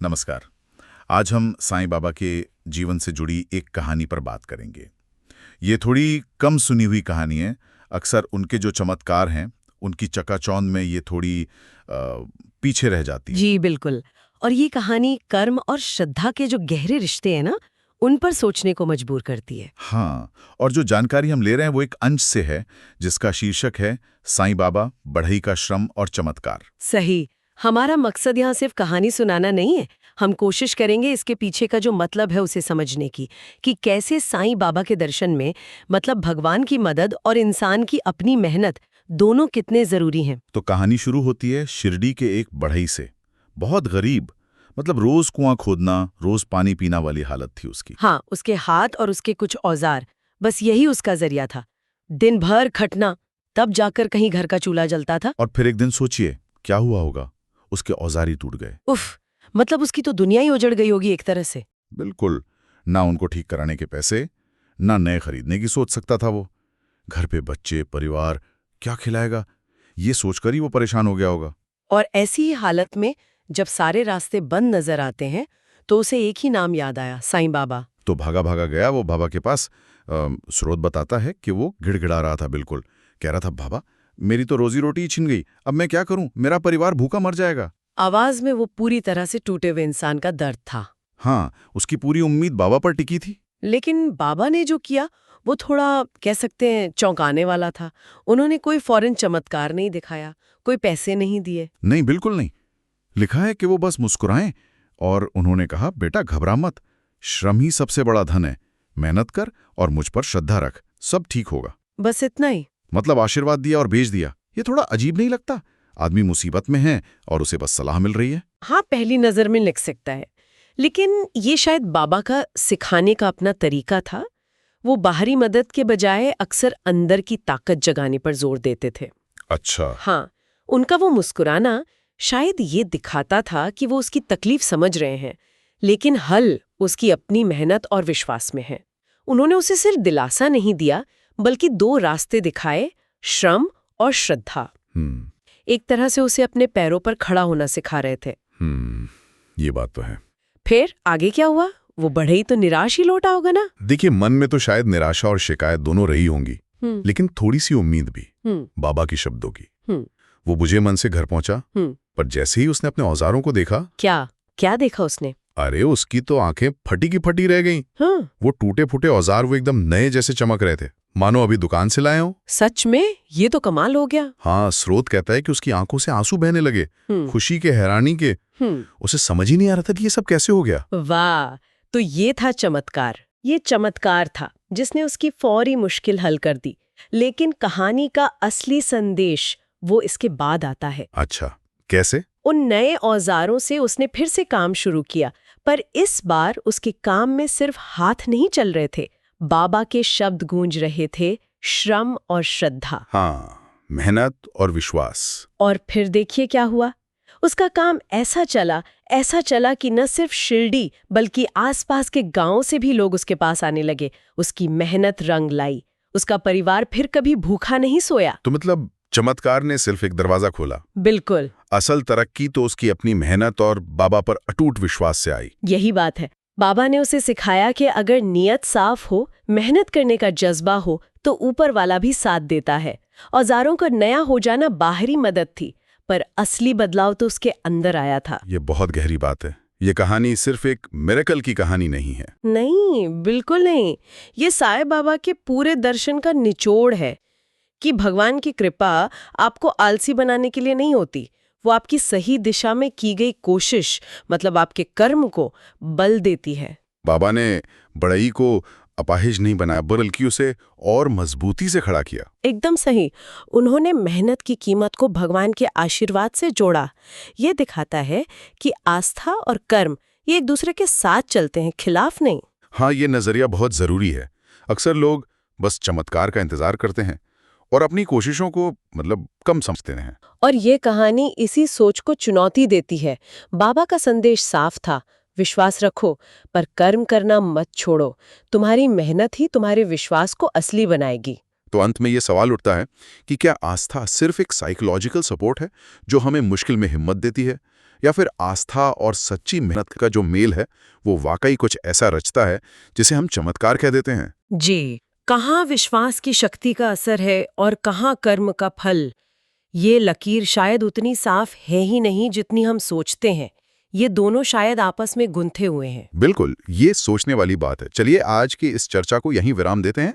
नमस्कार। आज हम साईं बाबा के जीवन से जुड़ी एक कहानी पर बात करेंगे। ये थोड़ी कम सुनी हुई कहानी है। अक्सर उनके जो चमत्कार हैं, उनकी चकाचौंध में ये थोड़ी पीछे रह जाती है। जी बिल्कुल। और ये कहानी कर्म और श्रद्धा के जो गहरे रिश्ते हैं ना, उन पर सोचने को मजबूर करती है। हाँ, और जो जानकारी हम ले रहे हैं वो एक अंश से है, जिसका शीर्षक है साईं बाबा, बढ़ई का श्रम और चमत्कार। सही। हमारा मकसद यहाँ सिर्फ कहानी सुनाना नहीं है। हम कोशिश करेंगे इसके पीछे का जो मतलब है उसे समझने की, कि कैसे साईं बाबा के दर्शन में मतलब भगवान की मदद और इंसान की अपनी मेहनत दोनों कितने जरूरी हैं। तो कहानी शुरू होती है शिरडी के एक बढ़ई से। बहुत गरीब, मतलब रोज कुआं खोदना, रोज पानी पीना वाली हालत थी उसकी। हाँ, उसके हाथ और उसके कुछ औजार, बस यही उसका जरिया था। दिन भर खटना, तब जाकर कहीं घर का चूल्हा जलता था। और फिर एक दिन सोचिए क्या हुआ होगा, उसके औजार ही टूट गए। उफ, मतलब उसकी तो दुनिया ही उजड़ गई होगी एक तरह से। बिल्कुल। ना उनको ठीक कराने के पैसे, ना नए खरीदने की सोच सकता था वो। घर पे बच्चे, परिवार, क्या खिलाएगा, ये सोचकर ही वो परेशान हो गया होगा। और ऐसी ही हालत में जब सारे रास्ते बंद नजर आते हैं तो उसे एक ही नाम याद आया, साईं बाबा। तो भागा भागा गया वो बाबा के पास। स्रोत बताता है कि वो गिड़गिड़ा रहा था, बिल्कुल कह रहा था, बाबा मेरी तो रोजी रोटी ही छिन गई, अब मैं क्या करूं, मेरा परिवार भूखा मर जाएगा। आवाज में वो पूरी तरह से टूटे हुए इंसान का दर्द था। हाँ, उसकी पूरी उम्मीद बाबा पर टिकी थी। लेकिन बाबा ने जो किया वो थोड़ा कह सकते हैं चौंकाने वाला था। उन्होंने कोई फौरन चमत्कार नहीं दिखाया, कोई पैसे नहीं दिए। नहीं, बिल्कुल नहीं। लिखा है कि वो बस मुस्कुराएं और उन्होंने कहा, बेटा घबरा मत, श्रम ही सबसे बड़ा धन है, मेहनत कर और मुझ पर श्रद्धा रख, सब ठीक होगा। बस इतना ही। मतलब आशीर्वाद दिया और भेज दिया। ये थोड़ा अजीब नहीं लगता? आदमी मुसीबत में है और उसे बस सलाह मिल रही है। हाँ, पहली नजर में लिख सकता है, लेकिन ये शायद बाबा का सिखाने का अपना तरीका था। वो बाहरी मदद के बजाय अक्सर अंदर की ताकत जगाने पर जोर देते थे। अच्छा। हाँ, उनका वो मुस्कुराना शायद ये दिखाता था कि वो उसकी तकलीफ समझ रहे हैं, लेकिन हल उसकी अपनी मेहनत और विश्वास में है। उन्होंने उसे सिर्फ दिलासा नहीं दिया, बल्कि दो रास्ते दिखाए, श्रम और श्रद्धा। एक तरह से उसे अपने पैरों पर खड़ा होना सिखा रहे थे। ये बात तो है। फिर आगे क्या हुआ? वो बढ़ई तो निराश ही लौटा होगा ना। देखिए, मन में तो शायद निराशा और शिकायत दोनों रही होंगी, लेकिन थोड़ी सी उम्मीद भी, बाबा की शब्दों की। वो बुझे मन से घर पहुंचा, पर जैसे ही उसने अपने औजारों को देखा। क्या क्या देखा उसने? अरे उसकी तो आंखें फटी की फटी रह गईं। हाँ। वो टूटे फूटे औजार वो एकदम नए जैसे चमक रहे थे, मानो अभी दुकान से लाए हो। सच में? ये तो कमाल हो गया। हाँ, स्रोत कहता है कि उसकी आंखों से आंसू बहने लगे, खुशी के, हैरानी के। उसे समझ ही नहीं आ रहा था कि ये सब कैसे हो गया। वाह, तो ये था चमत्कार। ये चमत्कार था जिसने उसकी फौरी मुश्किल हल कर दी। लेकिन कहानी का असली संदेश वो इसके बाद आता है। अच्छा, कैसे? उन नए औजारों से उसने फिर से काम शुरू किया, पर इस बार उसके काम में सिर्फ हाथ नहीं चल रहे थे, बाबा के शब्द गूंज रहे थे, श्रम और श्रद्धा। हाँ, मेहनत और विश्वास। और फिर देखिए क्या हुआ। उसका काम ऐसा चला कि न सिर्फ शिरडी बल्कि आसपास के गांवों से भी लोग उसके पास आने लगे। उसकी मेहनत रंग लाई। उसका परिवार फिर कभी भूखा नहीं सोया। तो मतलब चमत्कार ने सिर्फ एक दरवाजा खोला। बिल्कुल। असल तरक्की तो उसकी अपनी मेहनत और बाबा पर अटूट विश्वास से आई। यही बात है। बाबा ने उसे सिखाया कि अगर नियत साफ हो, मेहनत करने का जज्बा हो, तो ऊपर वाला भी साथ देता है। औजारों का नया हो जाना बाहरी मदद थी, पर असली बदलाव तो उसके अंदर आया था। ये बहुत गहरी बात है। ये कहानी सिर्फ एक मिरेकल की कहानी नहीं है। नहीं, बिल्कुल नहीं। ये साईं बाबा के पूरे दर्शन का निचोड़ है कि भगवान की कृपा आपको आलसी बनाने के लिए नहीं होती। वो आपकी सही दिशा में की गई कोशिश, मतलब आपके कर्म को बल देती है। बाबा ने बढ़ई को अपाहिज नहीं बनाया, बल्कि उसे और मजबूती से खड़ा किया। एकदम सही। उन्होंने मेहनत की कीमत को भगवान के आशीर्वाद से जोड़ा। ये दिखाता है कि आस्था और कर्म ये एक दूसरे के साथ चलते हैं, खिलाफ नहीं। हाँ, ये नजरिया बहुत जरूरी है। अक्सर लोग बस चमत्कार का इंतजार करते हैं और अपनी कोशिशों को कम समझते हैं। और ये कहानी इसी सोच को चुनौती देती है। बाबा का संदेश साफ था, विश्वास रखो, पर कर्म करना मत छोड़ो। तुम्हारी मेहनत ही तुम्हारे विश्वास को असली बनाएगी। तो अंत में ये सवाल उठता है कि क्या आस्था सिर्फ एक साइकोलॉजिकल सपोर्ट है जो हमें मुश्किल में हिम्मत देती है, या फिर आस्था और सच्ची मेहनत का जो मेल है वो वाकई कुछ ऐसा रचता है जिसे हम चमत्कार कह देते हैं। जी, कहाँ विश्वास की शक्ति का असर है और कहाँ कर्म का फल, ये लकीर शायद उतनी साफ है ही नहीं जितनी हम सोचते हैं। ये दोनों शायद आपस में गुंथे हुए हैं। बिल्कुल, ये सोचने वाली बात है। चलिए आज की इस चर्चा को यहीं विराम देते हैं।